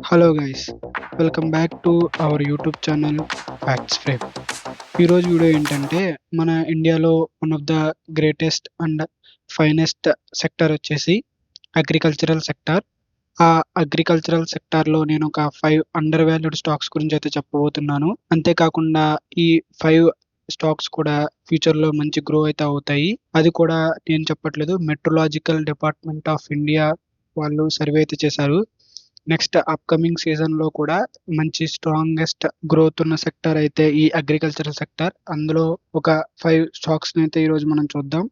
Hello guys, welcome back to our YouTube channel facts frame. ఈరోజు video ఏంటంటే మన ఇండియాలో one of the greatest and finest sector వచ్చేసి agricultural sector. ఆ agricultural సెక్టార్లో నేను ఒక 5 అండర్ వాల్యూడ్ స్టాక్స్ గురించి అయితే చెప్పబోతున్నాను. అంతేకాకుండా ఈ 5 స్టాక్స్ కూడా ఫ్యూచర్లో మంచి గ్రో అయితే అవుతాయి. అది కూడా నేను చెప్పట్లేదు, మెట్రలాజికల్ డిపార్ట్మెంట్ ఆఫ్ ఇండియా వాళ్ళు సర్వే అయితే చేశారు. నెక్స్ట్ అప్కమింగ్ సీజన్లో కూడా మంచి స్ట్రాంగెస్ట్ గ్రోత్ ఉన్న సెక్టర్ అయితే ఈ అగ్రికల్చరల్ సెక్టర్. అందులో ఒక 5 స్టాక్స్ అయితే ఈరోజు మనం చూద్దాం.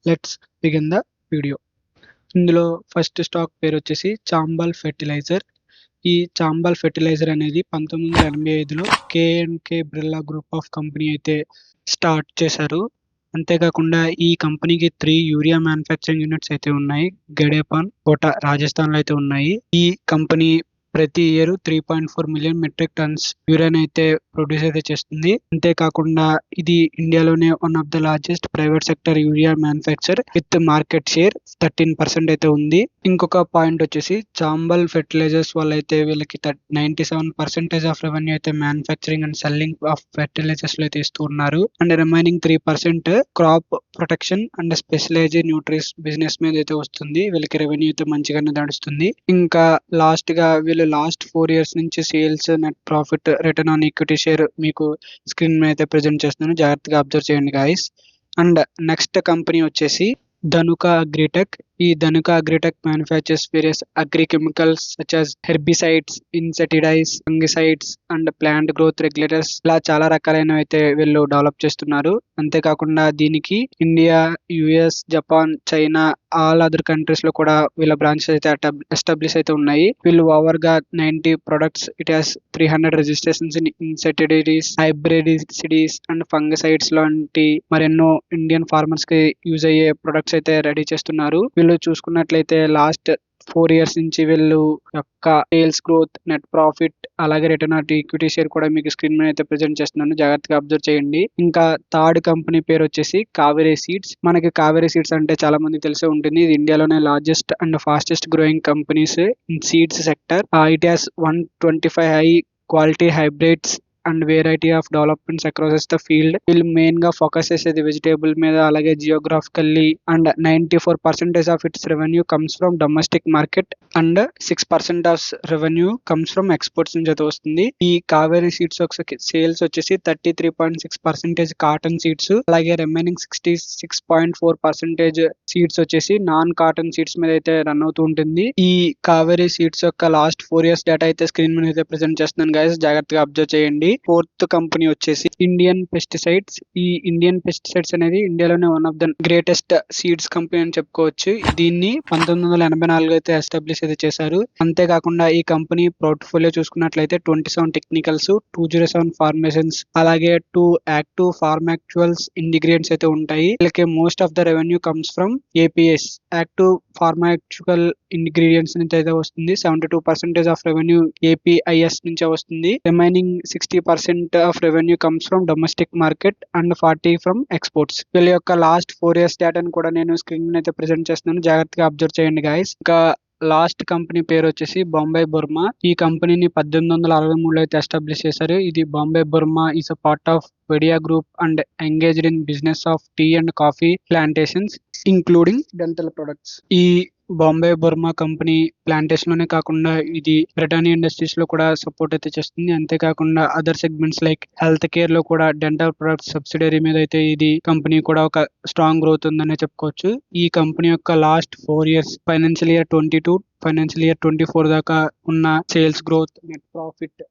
Let's begin the video. ఇందులో ఫస్ట్ స్టాక్ పేరు వచ్చేసి చాంబల్ ఫెర్టిలైజర్. ఈ చాంబల్ ఫెర్టిలైజర్ అనేది 1985లో KNK Birla group of company అయితే స్టార్ట్ చేశారు. అంతేకాకుండా ఈ కంపెనీకి 3 యూరియా మ్యానుఫ్యాక్చరింగ్ యూనిట్స్ అయితే ఉన్నాయి. గడేపాన్, కోటా, రాజస్థాన్లో అయితే ఉన్నాయి. ఈ కంపెనీ ప్రతి ఇయర్ 3.4 మిలియన్ మెట్రిక్ టన్స్ యూరియాని అయితే ప్రొడ్యూస్ అయితే చేస్తుంది. అంతేకాకుండా ఇది ఇండియాలోనే one of the largest private sector urea manufacture with market share 13% అయితే ఉంది. ఇంకొక పాయింట్ వచ్చేసి చాంబల్ ఫెర్టిలైజర్స్ వల్ల అయితే వీళ్ళకి 97% ఆఫ్ రెవెన్యూ అయితే manufacturing and selling of fertilisers లో అయితే ఇస్తూ ఉన్నారు. And remaining 3% crop protection and specialize nutrients business మీద అయితే వస్తుంది. వీళ్ళకి రెవెన్యూ అయితే మంచిగానే నడుస్తుంది. ఇంకా లాస్ట్ గా వీళ్ళు లాస్ట్ 4 years నుంచి sales, net profit, return on equity share మీకు స్క్రీన్ మీద అయితే ప్రెజెంట్ చేస్తున్నాను. జాగ్రత్తగా అబ్జర్వ్ చేయండి గాయస్. అండ్ నెక్స్ట్ కంపెనీ వచ్చేసి ధనుకా అగ్రిటెక్. ఈ Dhanuka Agritech manufactures various agri chemicals such as herbicides, insecticides, fungicides and plant growth regulators, ఇలా చాలా రకాలైనవి అయితే వీళ్ళు డెవలప్ చేస్తున్నారు. అంతేకాకుండా దీనికి India, US, Japan, China, all other countries లో కూడా వీళ్ళ బ్రాంచెస్ అయితే ఎస్టాబ్లిష్ అయితే ఉన్నాయి. వీళ్ళు ఓవర్ గా 90 products, it has 300 registrations in insecticides, herbicides and fungicides లాంటి మరెన్నో ఇండియన్ ఫార్మర్స్ కి యూజ్ అయ్యే ప్రొడక్ట్స్ అయితే రెడీ చేస్తున్నారు. వీళ్ళు చూసుకున్నట్లయితే లాస్ట్ 4 years నుంచి వీళ్ళు యొక్క సేల్స్ గ్రోత్, నెట్ ప్రాఫిట్, అలాగే రిటర్న్ ఆన్ ఈక్విటీ షేర్ కూడా మీకు స్క్రీన్ మీద అయితే ప్రెజెంట్ చేస్తున్నాను. జాగ్రత్తగా అబ్జర్వ్ చేయండి. ఇంకా థర్డ్ కంపెనీ పేరు వచ్చేసి కావేరీ సీడ్స్. మనకి కావేరీ సీడ్స్ అంటే చాలా మందికి తెలిసే ఉంటుంది. ఇది ఇండియాలోనే largest and fastest growing companies in seeds sector. It has 125 high quality hybrids and variety of developments across the field. వీళ్ళు మెయిన్ గా ఫోకస్ చేసేది వెజిటేబుల్ మీద, అలాగే geographically. And 94% of its revenue comes from domestic market and 6% of revenue comes from exports నుంచి అయితే వస్తుంది. ఈ Kaveri seeds sales వచ్చేసి 33.6% కాటన్ సీడ్స్, అలాగే రిమైనింగ్ 66.4% సీడ్స్ వచ్చేసి నాన్ కాటన్ సీడ్స్ మీద అయితే రన్ అవుతూ ఉంటుంది. ఈ కావేరీ సీడ్స్ యొక్క లాస్ట్ 4 years డేటా అయితే స్క్రీన్ మీద అయితే ప్రెజెంట్ చేస్తున్నాను గైస్, జాగ్రత్తగా అబ్జర్వ్ చేయండి. ఫోర్త్ కంపెనీ వచ్చేసి ఇండియన్ పెస్టిసైడ్స్. ఈ ఇండియన్ పెస్టిసైడ్స్ అనేది ఇండియాలోనే one of the greatest seeds company అని చెప్పుకోవచ్చు. దీన్ని 1984 అయితే ఎస్టాబ్లిష్ అయితే చేశారు. అంతేకాకుండా ఈ కంపెనీ పోర్ట్ఫోలియో చూసుకున్నట్లయితే 27 టెక్నికల్స్, 207 ఫార్మేషన్స్, అలాగే 2 యాక్టివ్ ఫార్మాక్చువల్స్ ఇంగ్రీడియంట్స్ అయితే ఉంటాయి. వీళ్ళకి most of the revenue comes from APS, active pharmaceutical ingredients నుంచి అయితే వస్తుంది. 72% ఆఫ్ రెవెన్యూ ఏపీఐఎస్ నుంచే వస్తుంది. Remaining 60% of revenue comes from domestic market and 40 from exports. వీళ్ళ యొక్క లాస్ట్ 4 years డేటాను కూడా నేను స్క్రీన్ మీద అయితే ప్రెజెంట్ చేస్తున్నాను. జాగ్రత్తగా అబ్జర్వ్ చేయండి గైస్. ఇంకా లాస్ట్ కంపెనీ పేరు వచ్చేసి బాంబే బుర్మా. ఈ కంపెనీని 1863లో అయితే ఎస్టాబ్లిష్ చేశారు. ఇది Bombay Burmah is a part of Wadia group and engaged in business of tea and coffee plantations including dental products. ఈ బాంబే బుర్మా కంపెనీ ప్లాంటేషన్ లోనే కాకుండా ఇది బ్రిటానియా ఇండస్ట్రీస్ లో కూడా సపోర్ట్ అయితే చేస్తుంది. అంతేకాకుండా other segments like health care లో కూడా డెంటల్ ప్రొడక్ట్స్ సబ్సిడరీ మీద అయితే ఇది కంపెనీ కూడా ఒక స్ట్రాంగ్ గ్రోత్ ఉందనే చెప్పుకోవచ్చు. ఈ కంపెనీ యొక్క last 4 years financial year 22, financial year 24 దాకా ఉన్న సేల్స్ గ్రోత్, నెట్ ప్రాఫిట్,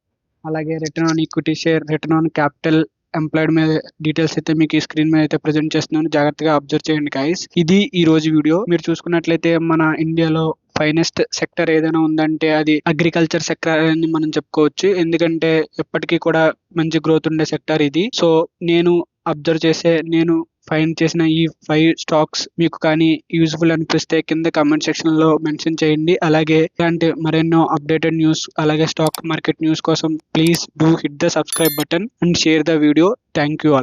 అలాగే return on equity share, return on capital employed మీద డీటెయిల్స్ అయితే మీకు ఈ స్క్రీన్ మీద అయితే ప్రెజెంట్ చేస్తున్నాను. జాగ్రత్తగా అబ్జర్వ్ చేయండి గైస్. ఇది ఈ రోజు వీడియో. మీరు చూసుకున్నట్లయితే మన ఇండియాలో ఫైనెస్ట్ సెక్టర్ ఏదైనా ఉందంటే అది అగ్రికల్చర్ సెక్టర్ అని మనం చెప్పుకోవచ్చు. ఎందుకంటే ఎప్పటికీ కూడా మంచి గ్రోత్ ఉండే సెక్టర్ ఇది. సో నేను అబ్జర్వ్ చేసే, నేను ఫైండ్ చేసిన ఈ 5 స్టాక్స్ మీకు కానీ యూజ్ఫుల్ అనిపిస్తే కింద కామెంట్ సెక్షన్ లో మెన్షన్ చేయండి. అలాగే ఇలాంటి మరెన్నో అప్డేటెడ్ న్యూస్, అలాగే స్టాక్ మార్కెట్ న్యూస్ కోసం please do hit the subscribe button and share the video. Thank you all.